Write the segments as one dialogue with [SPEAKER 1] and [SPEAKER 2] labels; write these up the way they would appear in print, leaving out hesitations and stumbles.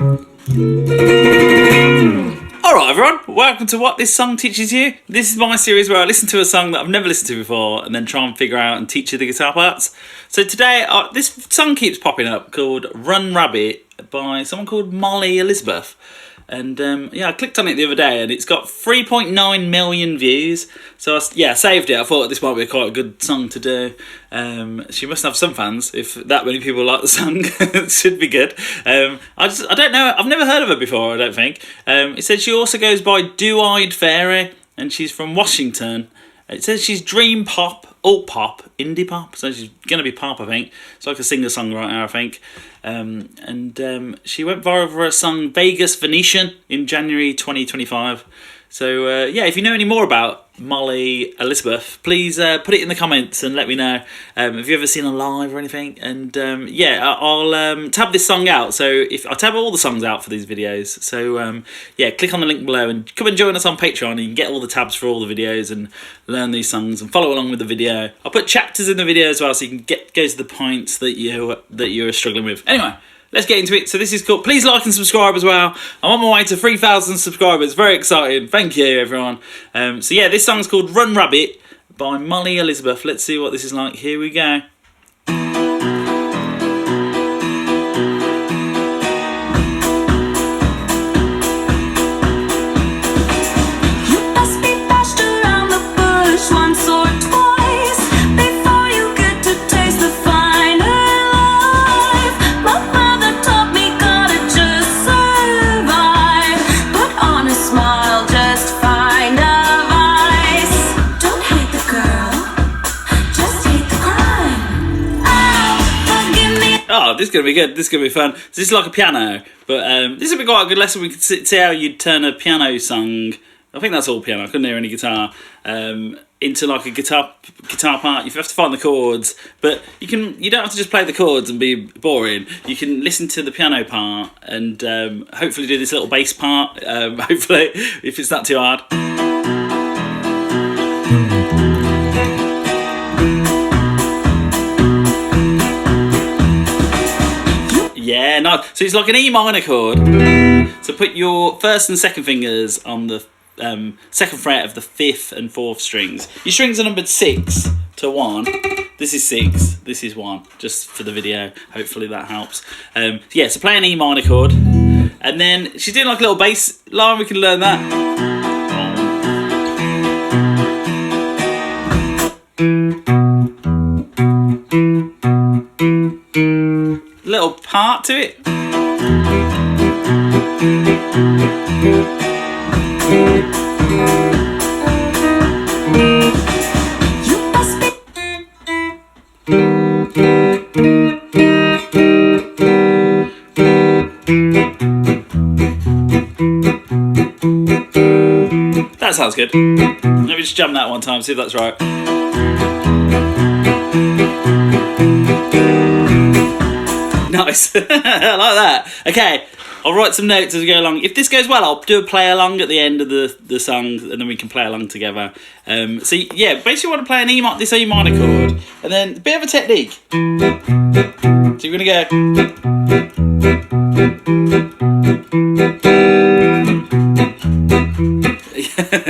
[SPEAKER 1] Alright everyone, welcome to What This Song Teaches You. This is my series where I listen to a song that I've never listened to before and then try and figure out and teach you the guitar parts. So today, this song keeps popping up called Run Rabbit by someone called Mollie Elizabeth. And yeah, I clicked on it the other day and it's got 3.9 million views. So I saved it. I thought this might be quite a good song to do. She must have some fans if that many people like the song. It should be good. I don't know. I've never heard of her before, I don't think. It said she also goes by Do-Eyed Fairy and she's from Washington. It says she's dream pop, alt pop, indie pop, so she's going to be pop, I think. It's like a singer-songwriter, I think. She went viral for her song Vegas Venetian in January 2025. So, yeah, if you know any more about Mollie Elizabeth, please put it in the comments and let me know. Have you ever seen her live or anything? And, yeah, I'll tab this song out. So I'll tab all the songs out for these videos. So, yeah, click on the link below and come and join us on Patreon. And you can get all the tabs for all the videos and learn these songs and follow along with the video. I'll put chapters in the video as well so you can go to the points that you're struggling with. Anyway. Let's get into it. So this is cool. Please like and subscribe as well. I'm on my way to 3,000 subscribers. Very exciting. Thank you, everyone. So yeah, this song's called Run Rabbit by Mollie Elizabeth. Let's see what this is like. Here we go. Oh, this is going to be good. This is going to be fun. So this is like a piano, but this would be quite a good lesson. We could see how you'd turn a piano song. I think that's all piano. I couldn't hear any guitar. Into like a guitar part. You have to find the chords, but you don't have to just play the chords and be boring. You can listen to the piano part and hopefully do this little bass part. Hopefully, if it's not too hard. Yeah, nice. So it's like an E minor chord. So put your first and second fingers on the second fret of the 5th and 4th strings. Your strings are numbered 6 to 1. This is 6, this is 1, just for the video. Hopefully that helps. Yeah, so play an E minor chord. And then she's doing like a little bass line, we can learn that. Little part to it. That sounds good. Let me just jam that one time, see if that's right. Nice. I like that. Okay, I'll write some notes as we go along. If this goes well, I'll do a play along at the end of the song and then we can play along together. So yeah, basically you want to play this E minor chord and then a bit of a technique. So you're going to go.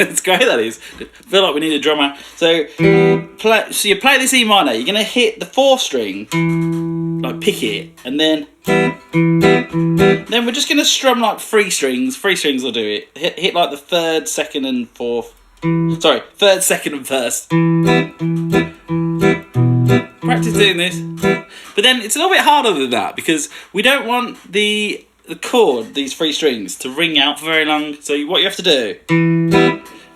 [SPEAKER 1] It's great, that is. I feel like we need a drummer. So you play this E minor, you're going to hit the 4th string, like pick it, and then we're just going to strum like 3 strings. 3 strings will do it. Hit like the 3rd, 2nd and 4th. Sorry, 3rd, 2nd and 1st. Practice doing this. But then it's a little bit harder than that because we don't want the chord, these 3 strings, to ring out for very long. So what you have to do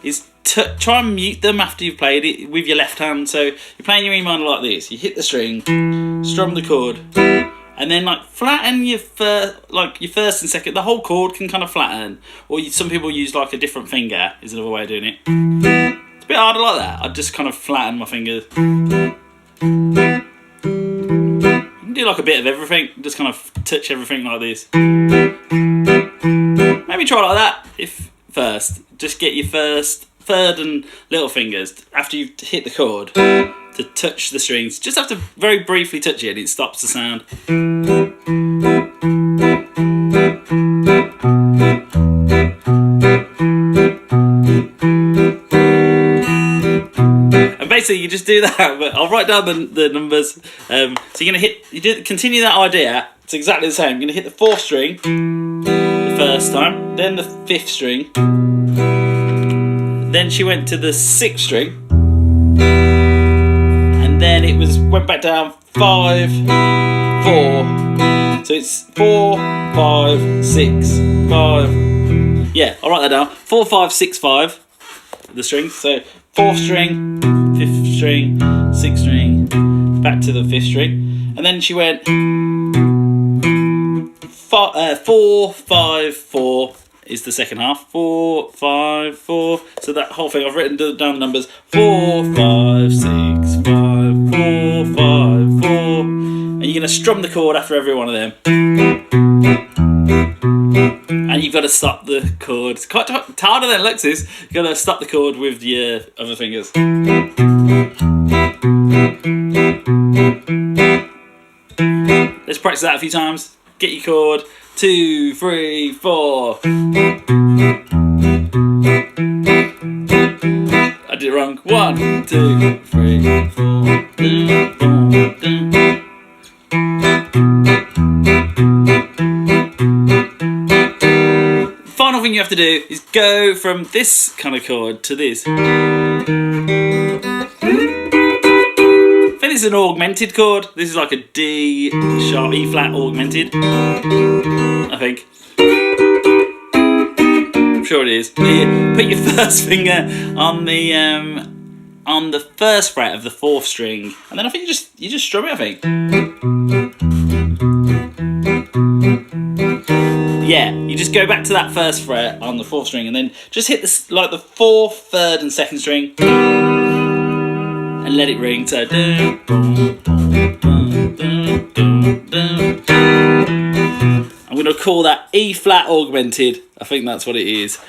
[SPEAKER 1] is try and mute them after you've played it with your left hand. So you're playing your E minor like this. You hit the string, strum the chord, and then like flatten your first and second. The whole chord can kind of flatten, or some people use like a different finger. Is another way of doing it. It's a bit harder like that. I just kind of flatten my fingers. You can do like a bit of everything. Just kind of touch everything like this. Maybe try like that. If first, just get your first, third, and little fingers after you've hit the chord to touch the strings. Just have to very briefly touch it and it stops the sound. just do that, but I'll write down the numbers. So you're gonna continue that idea. It's exactly the same. You're gonna hit the 4th string the first time, then the 5th string, then she went to the 6th string, and then it went back down 5, 4. So it's 4, 5, 6, 5. Yeah, I'll write that down. 4, 5, 6, 5. The strings. So 4th string, 5th string, 6th string, back to the 5th string, and then she went 4, 5, 4 is the second half. 4, 5, 4. So that whole thing, I've written down the numbers. 4, 5, 6, 5, 4, 5, 4. And you're going to strum the chord after every one of them. And you've got to stop the chord. It's quite harder than it looks. You've got to stop the chord with your other fingers. Let's practice that a few times. Get your chord. 2, 3, 4. I did it wrong. 1, 2, 3, 4. Final thing you have to do is go from this kind of chord to this. I think it's an augmented chord. This is like a D sharp E flat augmented. I think. I'm sure it is. Here, put your first finger on the first fret of the 4th string, and then I think you just strum it. I think. Yeah, you just go back to that first fret on the 4th string, and then just hit the 4th, 3rd, and 2nd string, and let it ring. So, I'm going to call that E flat augmented. I think that's what it is.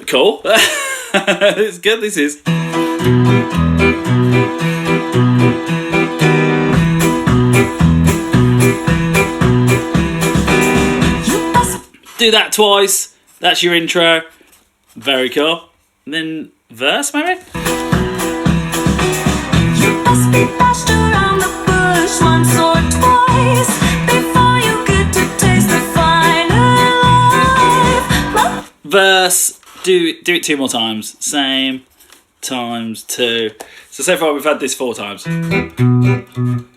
[SPEAKER 1] Cool. It's good. This is. Do that twice. That's your intro. Very cool. And then verse, maybe?
[SPEAKER 2] You must be bashed around the bush once or twice before you get to taste the final life.
[SPEAKER 1] Verse. Do it 2 more times. Same times 2. So far we've had this 4 times.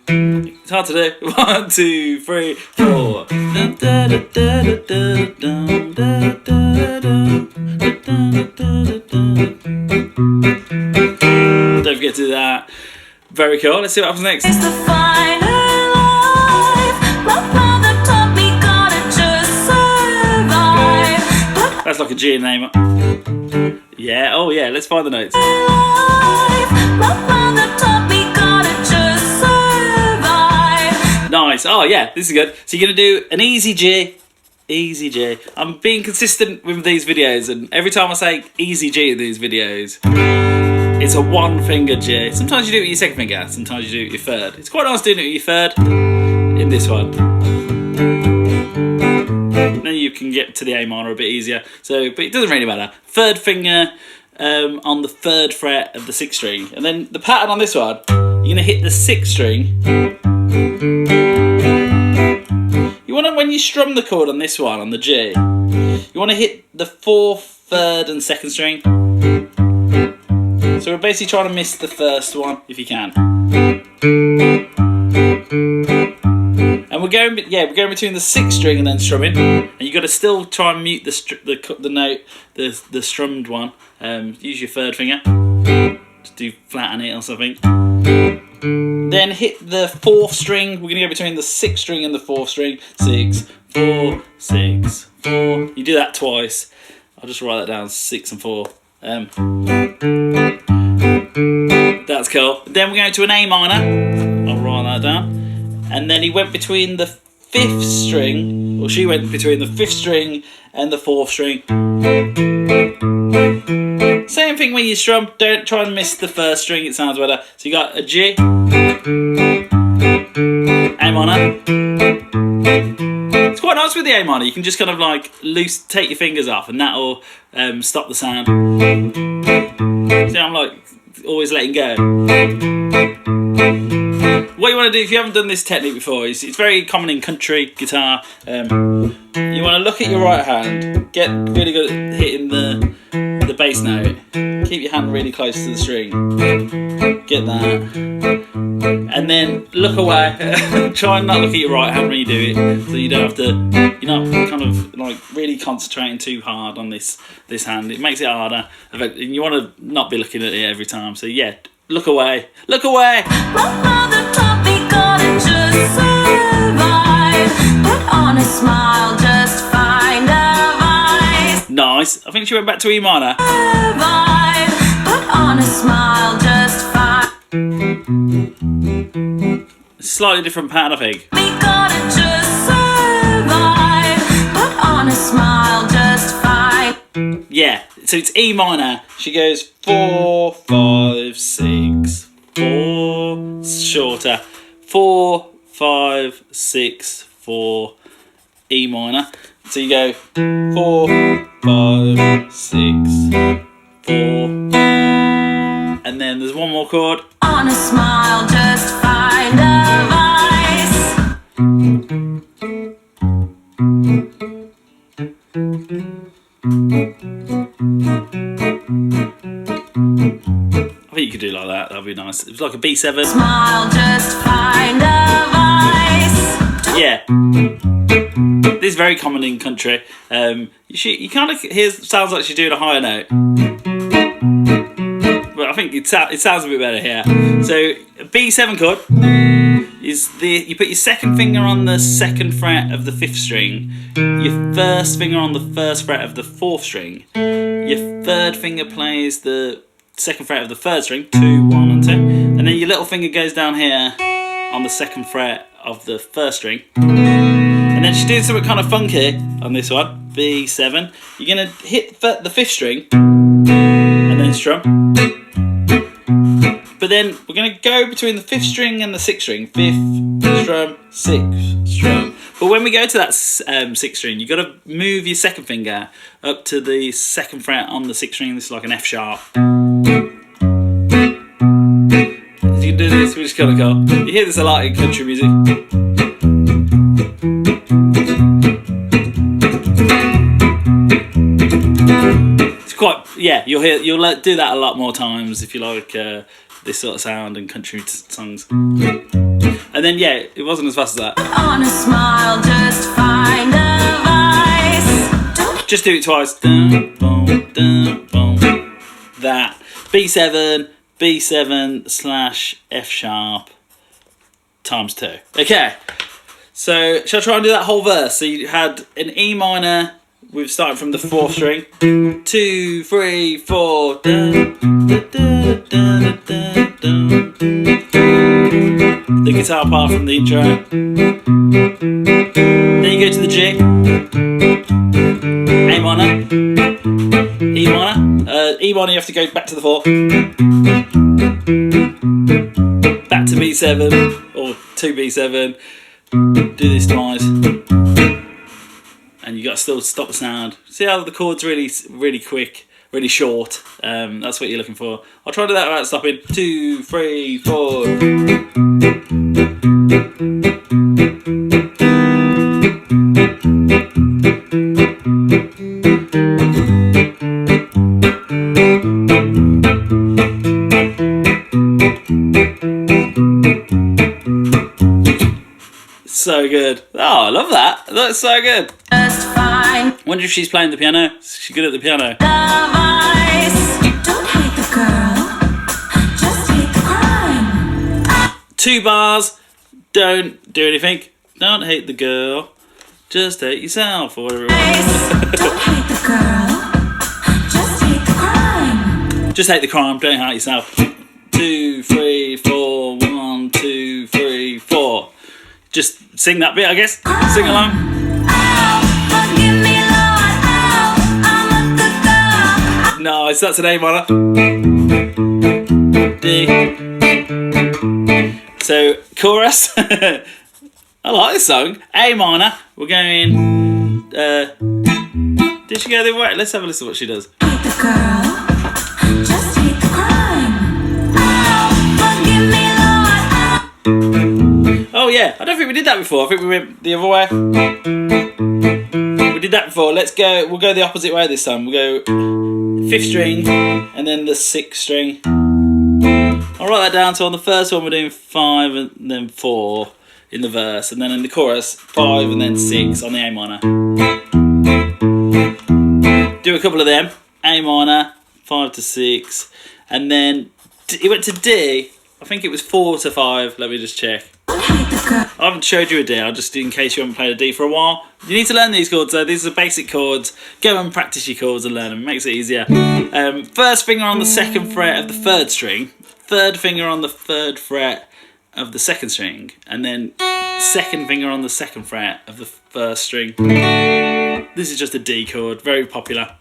[SPEAKER 1] It's hard to do. 1, 2, 3, 4. Don't forget to do that. Very cool. Let's see what happens next.
[SPEAKER 2] It's the final life. My father taught me gotta just survive.
[SPEAKER 1] That's like a G name. Yeah. Oh yeah. Let's find the notes. Nice. Oh yeah, this is good. So you're gonna do an easy G, easy G. I'm being consistent with these videos, and every time I say easy G in these videos, it's a 1-finger G. Sometimes you do it with your 2nd finger, sometimes you do it with your 3rd. It's quite nice doing it with your 3rd in this one. Then you can get to the A minor a bit easier. So, but it doesn't really matter. 3rd finger on the 3rd fret of the 6th string, and then the pattern on this one, you're gonna hit the 6th string. You want to, when you strum the chord on this one, on the G, you want to hit the 4th, 3rd, and 2nd string. So we're basically trying to miss the first one if you can. And we're going between the 6th string and then strumming, and you got to still try and mute the note, the strummed one. Use your 3rd finger. Just do flatten it or something. Then hit the 4th string. We're going to go between the 6th string and the 4th string. 6, 4, 6, 4. You do that twice. I'll just write that down. 6 and 4. That's cool. Then we're going to an A minor. I'll write that down. And then he went between the 5th string, or she went between the 5th string and the 4th string. Same thing when you strum, don't try and miss the 1st string, it sounds better. So you got a G, A minor. It's quite nice with the A minor, you can just kind of like take your fingers off and that'll stop the sound. See, I'm like always letting go. What you want to do if you haven't done this technique before is it's very common in country guitar. You want to look at your right hand, get really good at hitting the bass note, keep your hand really close to the string, get that, and then look away. Try and not look at your right hand when you do it, so you don't have to, you're not kind of like really concentrating too hard on this hand. It makes it harder, and you want to not be looking at it every time. So yeah, look away, look away.
[SPEAKER 2] My mother taught me gotta just survive. Put on a smile, just find a vice.
[SPEAKER 1] Nice. I think she went back to E minor.
[SPEAKER 2] Survive. Put on a smile, just find.
[SPEAKER 1] Slightly different pattern, I think.
[SPEAKER 2] We gotta just survive. Put on a smile, just find.
[SPEAKER 1] Yeah, so it's E minor. She goes 4, 5, 6, 4, shorter, 4, 5, 6, 4, E minor. So you go 4, 5, 6, 4, and then there's one more chord.
[SPEAKER 2] On a smile, just find a vice.
[SPEAKER 1] I think you could do like that. That'd be nice. It was like a B7.
[SPEAKER 2] Smile, just find a vice.
[SPEAKER 1] Yeah. This is very common in country. You kind of hear, sounds like she's doing a higher note. But I think it sounds a bit better here. So a B7 chord is you put your second finger on the second fret of the 5th string, your first finger on the 1st fret of the 4th string, your third finger plays the 2nd fret of the 3rd string, 2, 1 and 2, and then your little finger goes down here on the 2nd fret of the 1st string. And then she's doing something kind of funky on this one, B7. You're going to hit the 5th string and then strum. But then we're going to go between the 5th string and the 6th string. 5th strum, 6th strum. But when we go to that 6th string, you've got to move your second finger up to the 2nd fret on the 6th string. This is like an F sharp. You can do this, which is kind of cool. You hear this a lot in country music. It's quite, yeah. You'll do that a lot more times if you like this sort of sound in country songs. And then yeah, it wasn't as fast as that.
[SPEAKER 2] On a smile, just find a vice.
[SPEAKER 1] Just do it twice. Dun, boom, dun, boom. That B7. B7/F sharp times 2. Okay, so shall I try and do that whole verse? So you had an E minor, we've started from the 4th string. 2, 3, 4. Dun, dun, dun, dun, dun, dun, dun. The guitar part from the intro. Then you go to the G. A minor. E minor. E minor, you have to go back to the 4. Back to B7 or 2B7. Do this twice, and you got to still stop the sound. See how the chord's really quick, really short. That's what you're looking for. I'll try to do that without stopping. 2, 3, 4. So good. Oh, I love that. That's so good.
[SPEAKER 2] Just find
[SPEAKER 1] Wonder if she's playing the piano. She's good at the piano.
[SPEAKER 2] the vice. Don't hate the girl, just hate the crime.
[SPEAKER 1] 2 bars. Don't do anything. Don't hate the girl. Just hate yourself or whatever it was.
[SPEAKER 2] Don't hate the girl, just hate the crime.
[SPEAKER 1] Just hate the crime. Don't hate yourself. 2, 3, 4. 1, 2, 3, 4. Just sing that bit, I guess. Sing along.
[SPEAKER 2] Ow, forgive me, Lord. Ow, I'm a good girl.
[SPEAKER 1] Nice. That's an A minor. D. So chorus. I like this song. A minor. We're going. Did she go the other way? Let's have a listen to what she does.
[SPEAKER 2] Hate the girl, just hate the crime.
[SPEAKER 1] Oh yeah, I don't think we did that before. I think we went the other way. We did that before. Let's go. We'll go the opposite way this time. We'll go 5th string and then the 6th string. I'll write that down. So on the first one we're doing 5 and then 4 in the verse, and then in the chorus 5 and then 6 on the A minor. Do a couple of them. A minor, 5 to 6, and then it went to D. I think it was 4 to 5. Let me just check. I haven't showed you a D, just in case you haven't played a D for a while. You need to learn these chords though. These are basic chords. Go and practice your chords and learn them. It makes it easier. First finger on the 2nd fret of the 3rd string. 3rd finger on the 3rd fret of the 2nd string. And then 2nd finger on the 2nd fret of the 1st string. This is just a D chord. Very popular.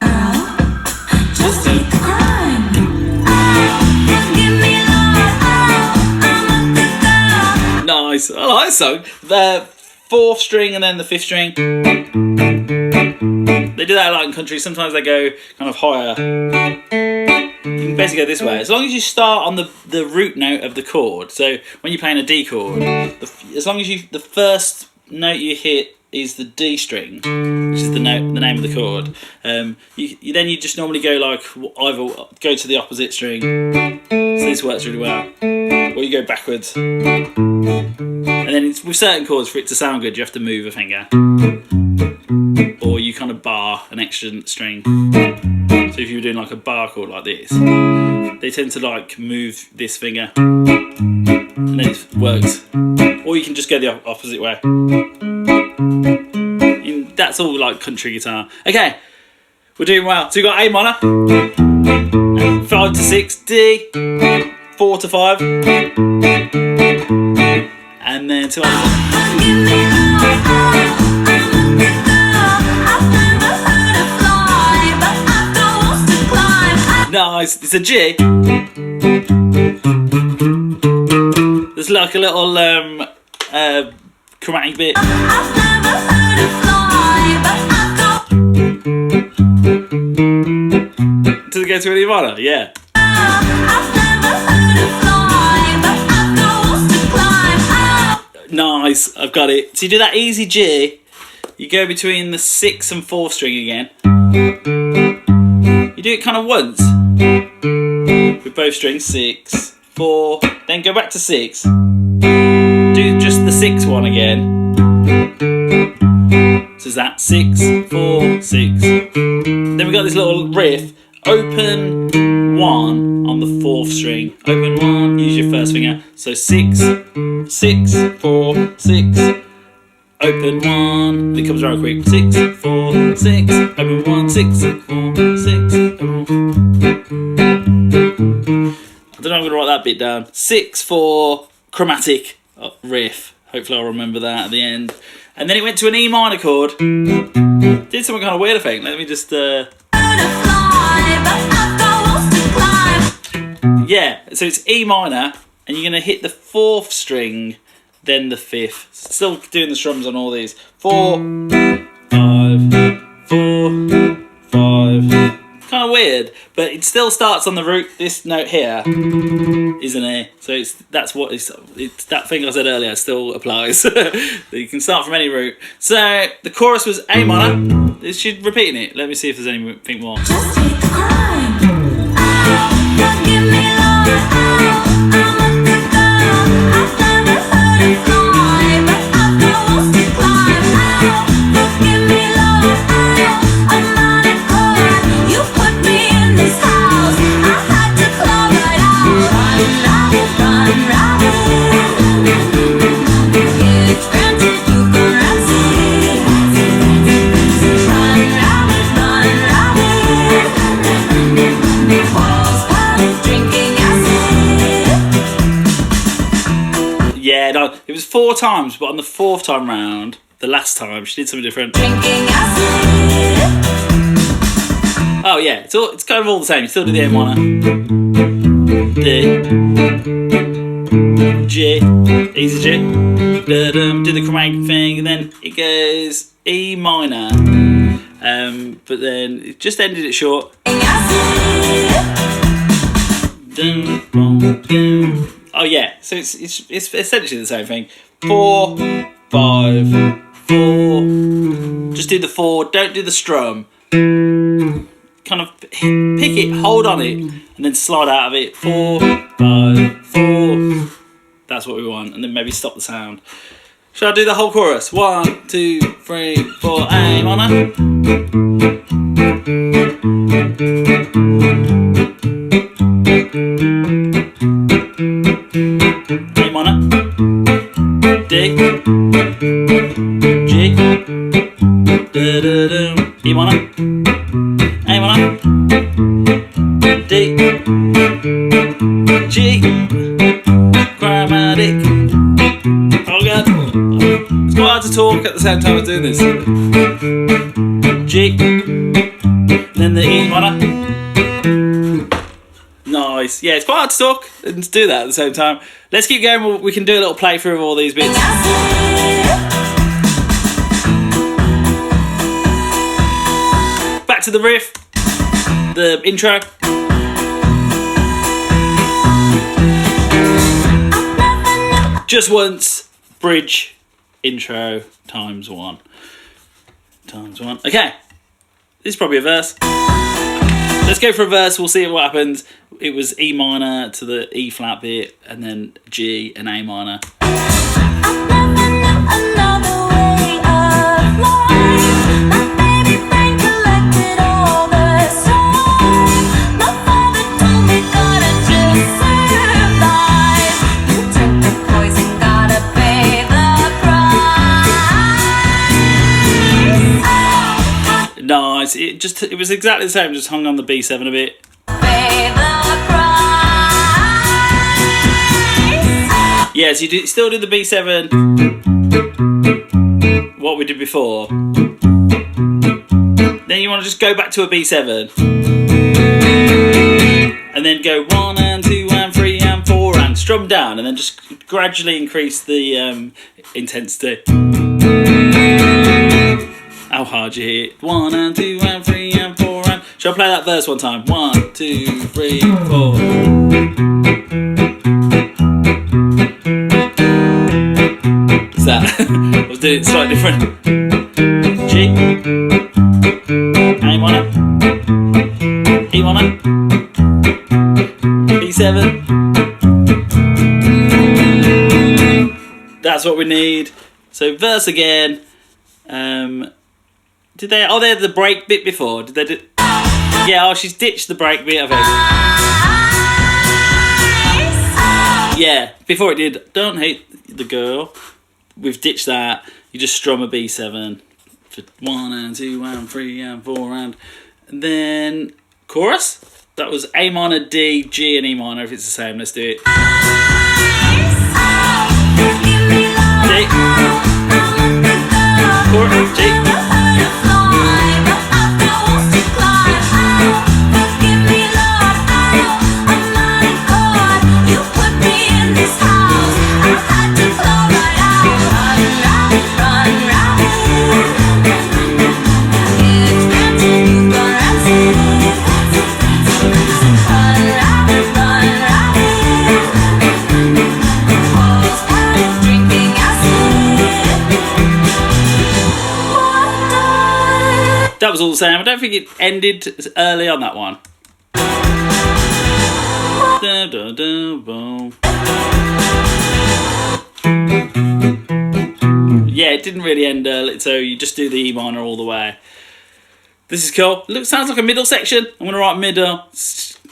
[SPEAKER 2] Just take the crime. Give me love.
[SPEAKER 1] Nice. I like this song. The 4th string and then the 5th string. They do that a lot in country. Sometimes they go kind of higher. You can basically go this way. As long as you start on the root note of the chord. So when you're playing a D chord, as long as the first note you hit is the D string, which is the name of the chord. You just normally go like either go to the opposite string. So this works really well. Or you go backwards. And then with certain chords, for it to sound good, you have to move a finger. Or you kind of bar an extra string. So if you were doing like a bar chord like this, they tend to like move this finger. And then it works. Or you can just go the opposite way. That's all like country guitar. Okay, we're doing well. So we got A minor, 5 to 6, D, 4 to 5, and then 2 others. Nice. It's a G. There's like a little chromatic bit. Does it go to an E minor? Yeah. Nice, I've got it. So you do that easy G, you go between the 6th and 4th string again. You do it kind of once with both strings, 6, 4, then go back to 6. Do just the 6th one again. So is that 6, 4, 6. Then we got this little riff. Open 1 on the 4th string. Open 1, use your first finger. So 6, 6, 4, 6. Open 1. It comes around quick. 6, 4, 6. Open 1, 6, 4, 6. Open 1. I don't know, I'm going to write that bit down. 6, 4, chromatic riff. Hopefully I'll remember that at the end. And then it went to an E minor chord. Did something kind of weird, I think. Let me just... Yeah, so it's E minor, and you're going to hit the 4th string, then the 5th. Still doing the strums on all these. 4, 5, 4, 5. Kind of weird, but it still starts on the root. This note here is an A, so it's that thing I said earlier still applies. You can start from any root. So the chorus was A minor. Is she repeating it? Let me see if there's anything more.
[SPEAKER 2] Just take the crime. Give me love. I'm a good girl. I've never heard it fly, but I've got walls to climb. Give me love. I'm not a chord. You put me in this house. I had to claw right out. Run, it's granted you caress it. Run, walls drinking acid.
[SPEAKER 1] Yeah, no, it was 4 times, but on the 4th time round, the last time, she did something different.
[SPEAKER 2] Drinking acid.
[SPEAKER 1] Oh yeah, it's kind of all the same. You still do the A minor, D, G, easy G, do the chromatic thing, and then it goes E minor, but then it just ended it short. Oh yeah, so it's essentially the same thing. 4, 5, 4. Just do the 4, don't do the strum. Kind of pick it, hold on it, and then slide out of it. 4, 5, 4. That's what we want, and then maybe stop the sound. Shall I do the whole chorus? 1, 2, 3, 4. A minor. A minor. D. G. Da da da. E minor. A minor. D. G. Chromatic. Oh god. It's quite hard to talk at the same time as doing this. G. Then the E minor. Nice. Yeah, it's quite hard to talk and to do that at the same time. Let's keep going. We can do a little playthrough of all these bits. Back to the riff. The intro. Just once. Bridge. Intro. Times 1. Times 1. Okay. This is probably a verse. Let's go for a verse, we'll see what happens. It was E minor to the E flat bit, and then G and A minor. Nice. It was exactly the same, just hung on the B7 a bit. Yes, you still do the B7, what we did before. Then you want to just go back to a B7. And then go 1 and 2 and 3 and 4 and strum down, and then just gradually increase the intensity. How hard you hit. 1 and 2 and 3 and 4 and... Shall I play that verse one time? 1, 2, 3, 4. What's that? I was doing it slightly different. G. A minor. E minor. B7. That's what we need. So verse again. Did they? Oh, they had the break bit before. Did they do? Yeah. Oh, she's ditched the break bit, I think. Yeah. Before it did. Don't hate the girl. We've ditched that. You just strum a B7 for 1 and 2 and 3 and 4 and then chorus. That was A minor, D, G, and E minor. If it's the same, let's do it. D. Chorus. G. That was all the same. I don't think it ended early on that one. Yeah, it didn't really end early, so you just do the E minor all the way. This is cool. Look, sounds like a middle section. I'm going to write middle.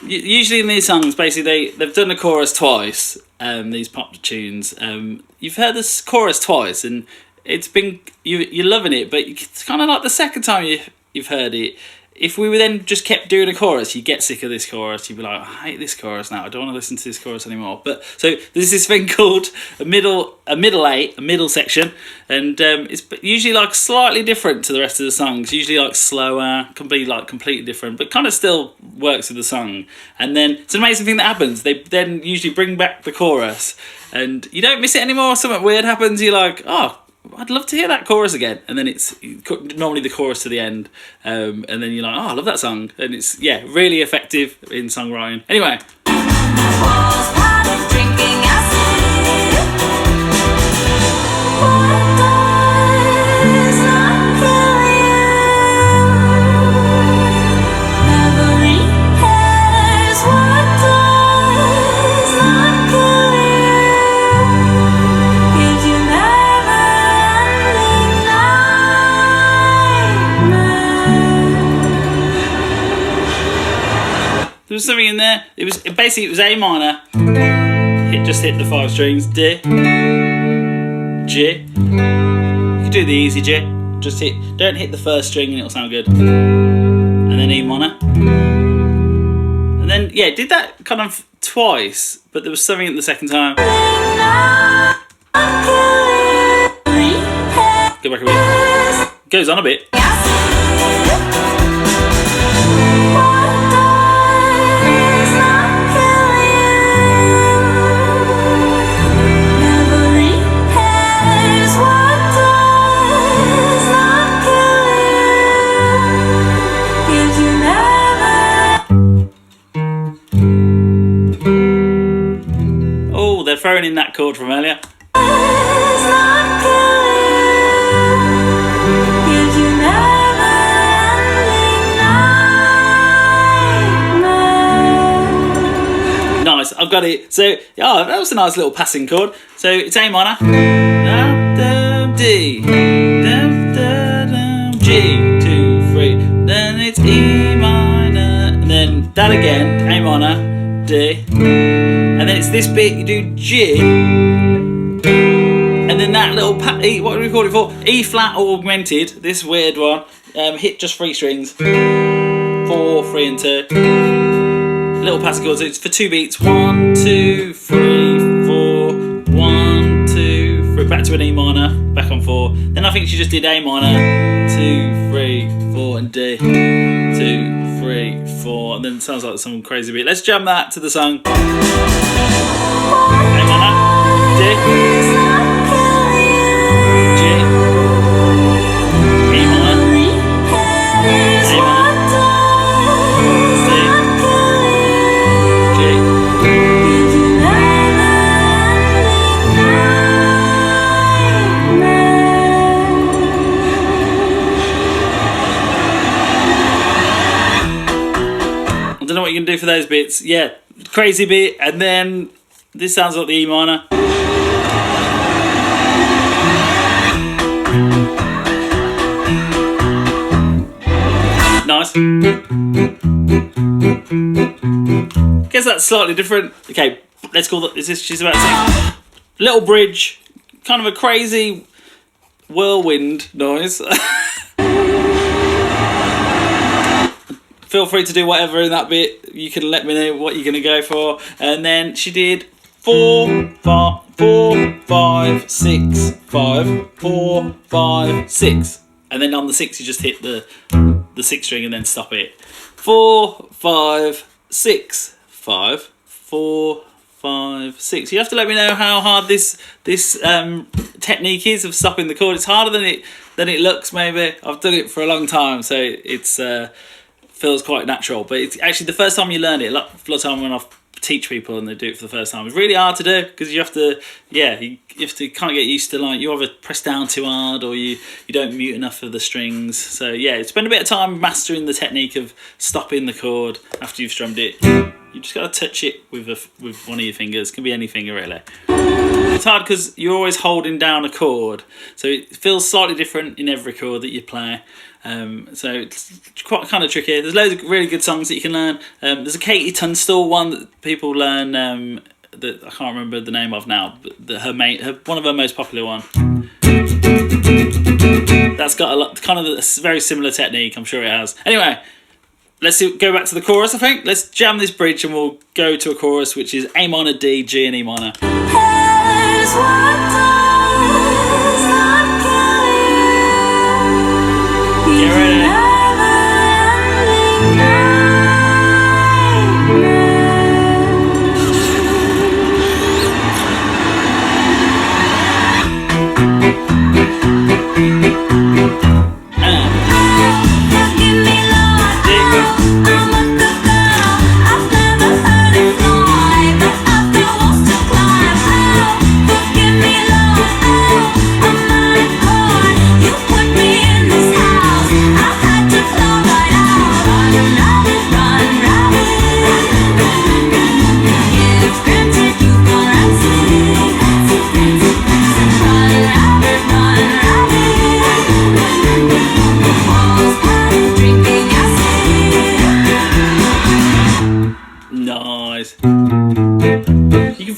[SPEAKER 1] Usually in these songs, basically, they've done the chorus twice, these pop tunes. You've heard this chorus twice, and it's been you're loving it, but it's kind of like the second time you've heard it. If we then just kept doing a chorus, you'd get sick of this chorus. You'd be like, I hate this chorus now. I don't want to listen to this chorus anymore. But so there's this thing called a middle section, and it's usually like slightly different to the rest of the songs. Usually like slower, completely different, but kind of still works with the song. And then it's an amazing thing that happens. They then usually bring back the chorus, and you don't miss it anymore. Something weird happens. You're like, oh, I'd love to hear that chorus again. And then it's normally the chorus to the end. And then you're like, oh, I love that song. And it's, yeah, really effective in songwriting. Anyway. was something in there. It was A minor. Just hit the 5 strings. D, G. You can do the easy G. Just don't hit the first string and it'll sound good. And then E minor. And then did that kind of twice, but there was something at the second time. Go back a bit. Goes on a bit. Oh, they're throwing in that chord from earlier. Nice, I've got it. So, that was a nice little passing chord. So it's A minor, D, G, 2, 3. Then it's E minor, and then that again, A minor, D, and then it's this bit you do G, and then that little what do we call it for? E flat augmented. This weird one. Hit just 3 strings, 4, 3, and 2. Little passing chords. So it's for 2 beats. 1, 2, 3, 4. 1, 2, 3. Back to an E minor. Back on 4. Then I think she just did A minor. 2, 3, 4, and D. 2, 3, 4. And then it sounds like some crazy beat. Let's jam that to the song. A minor. D. I don't know what you can do for those bits. Yeah, crazy bit, and then this sounds like the E minor. Nice. Guess that's slightly different. Okay, let's call that. Is this she's about to sing? Little bridge, kind of a crazy whirlwind noise. Feel free to do whatever in that bit. You can let me know what you're going to go for. And then she did 4, 5, 6, 5, 4, 5, 6. And then on the 6 you just hit the 6th string and then stop it. 4, 5, 6, 5, 4, 5, 6. You have to let me know how hard this technique is of stopping the chord. It's harder than it looks. Maybe I've done it for a long time, so it's feels quite natural. But it's actually the first time you learn it. A lot of time when I teach people and they do it for the first time, it's really hard to do because you have to kind of get used to, like, you either press down too hard or you don't mute enough of the strings. So yeah, spend a bit of time mastering the technique of stopping the chord after you've strummed it. You just got to touch it with one of your fingers. It can be any finger really. It's hard because you're always holding down a chord, so it feels slightly different in every chord that you play. So it's quite kind of tricky. There's loads of really good songs that you can learn. There's a Katie Tunstall one that people learn that I can't remember the name of now, but one of her most popular one. That's got a lot, kind of a very similar technique. I'm sure it has. Anyway, let's go back to the chorus. I think let's jam this bridge and we'll go to a chorus, which is A minor, D, G, and E minor. Get ready.
[SPEAKER 2] I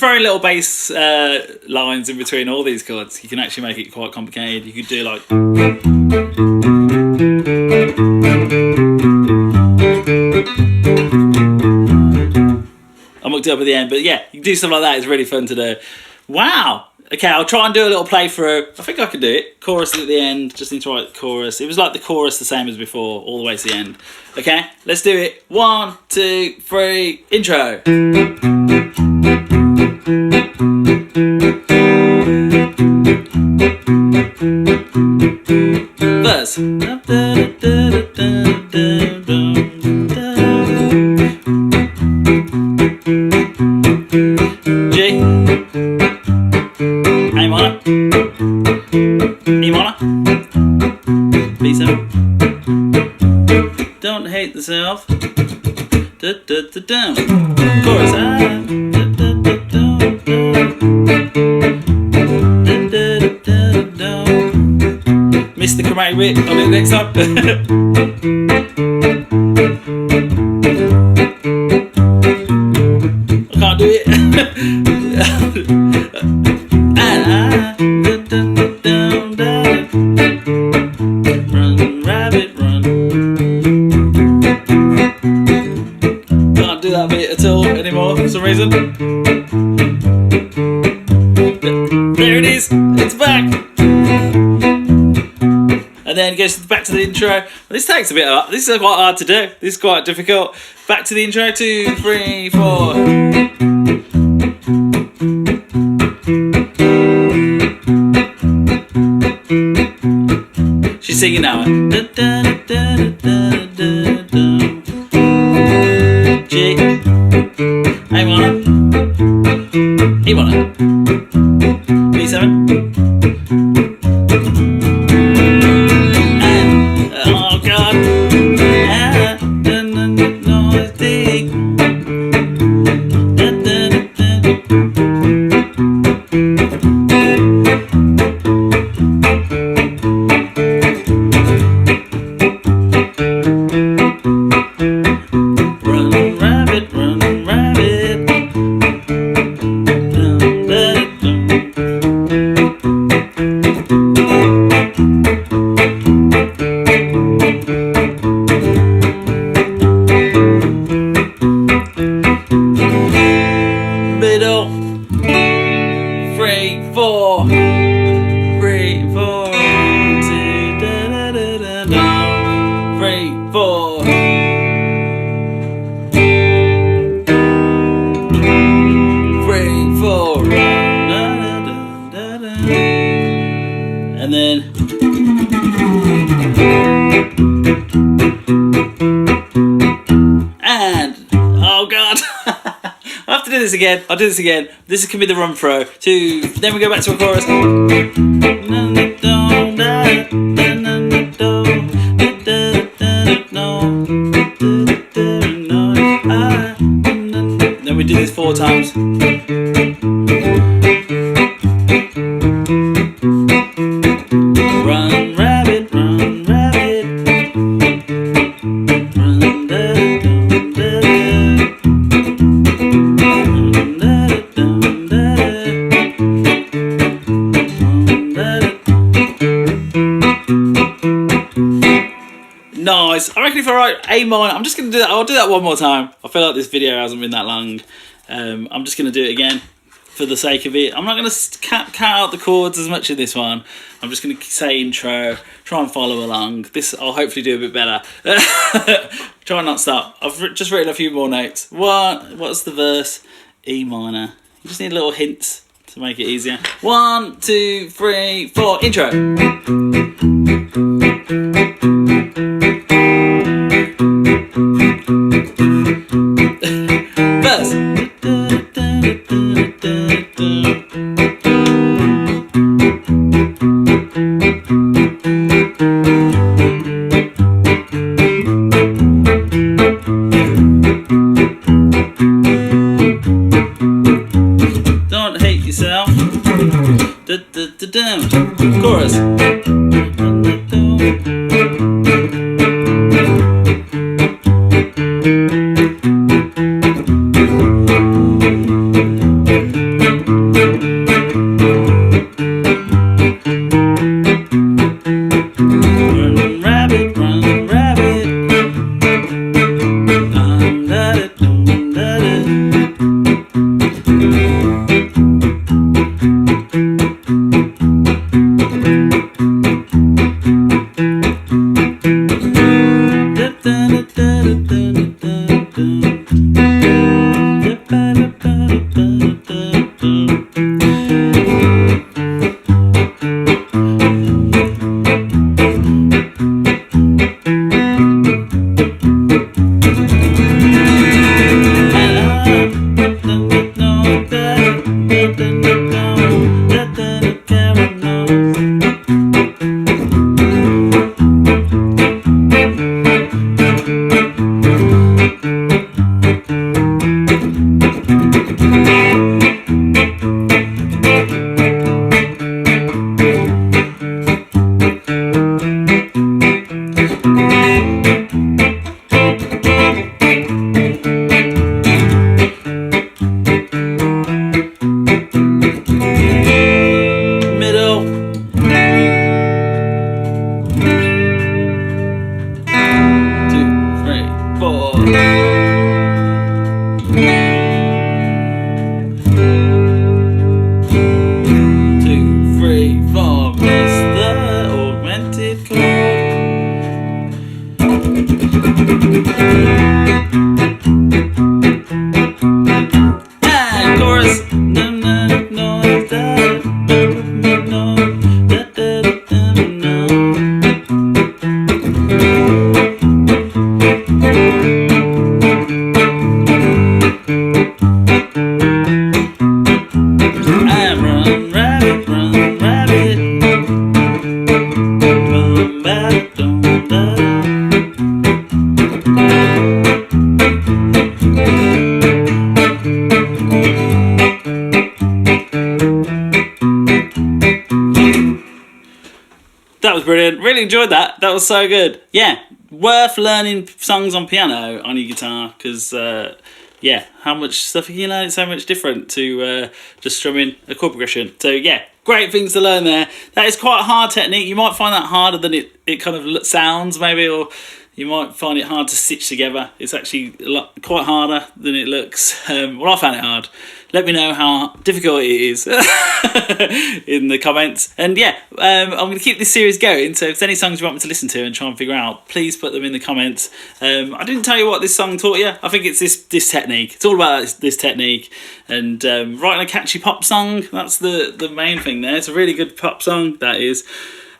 [SPEAKER 1] very little bass lines in between all these chords. You can actually make it quite complicated. You could do like. I mucked it up at the end, but yeah, you can do stuff like that. It's really fun to do. Wow. Okay, I'll try and do a little playthrough. I think I can do it. Chorus at the end. Just need to write the chorus. It was like the chorus the same as before, all the way to the end. Okay, let's do it. 1, 2, 3, intro. Verse. G. A minor, E minor, B7. Don't hate yourself. Da, da, da, da. Chorus. Da, da, da, da, da, da, da. Missed the chromatic bit. I'll do it next time. I can't do it. Run, rabbit, run. Can't do that bit at all anymore for some reason. There it is, it's back. And then it goes back to the intro. This takes a bit of, this is quite hard to do. This is quite difficult. Back to the intro, 2, 3, 4. She's singing now. Da, da, da, da, da, da, da. G. A minor. E minor. B7. And, oh God. Middle. 3, 4. 3, 4. 2, da, da, da, da, da. 3, 4. 3, 4. Da, da, da, da, da. And then. And. Oh God. I have to do this again. I'll do this again. This can be the run through. 2. Then we go back to a chorus. Then we do this 4 times. Run, rabbit, run, rabbit. Run, da, da, Nice. I reckon if I write A minor, I'm just going to do that. I'll do that one more time. I feel like this video hasn't been that long. I'm just going to do it again for the sake of it. I'm not going to cut out the chords as much in this one. I'm just going to say intro, try and follow along. This I'll hopefully do a bit better. Try and not stop. I've just written a few more notes. What's the verse? E minor. You just need little hints to make it easier. 1, 2, 3, 4. Intro. Verse. Don't hate yourself. Chorus. And chorus. No, no, no, da, no, no, da, da, da, no. And run, rabbit, run, rabbit. Run, rabbit, dum, da, da. That was brilliant. Really enjoyed that. That was so good. Yeah, worth learning songs on piano on your guitar because, yeah, how much stuff you can learn. It's so much different to just strumming a chord progression. So, yeah, great things to learn there. That is quite a hard technique. You might find that harder than it kind of sounds, maybe, or you might find it hard to stitch together. It's actually quite harder than it looks. Well, I found it hard. Let me know how difficult it is in the comments. And yeah, I'm going to keep this series going. So if there's any songs you want me to listen to and try and figure out, please put them in the comments. I didn't tell you what this song taught you. I think it's this technique. It's all about this technique. And writing a catchy pop song, that's the main thing there. It's a really good pop song, that is.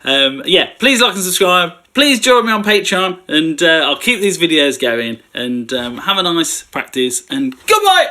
[SPEAKER 1] Yeah, please like and subscribe. Please join me on Patreon, and I'll keep these videos going. And have a nice practice, and goodbye!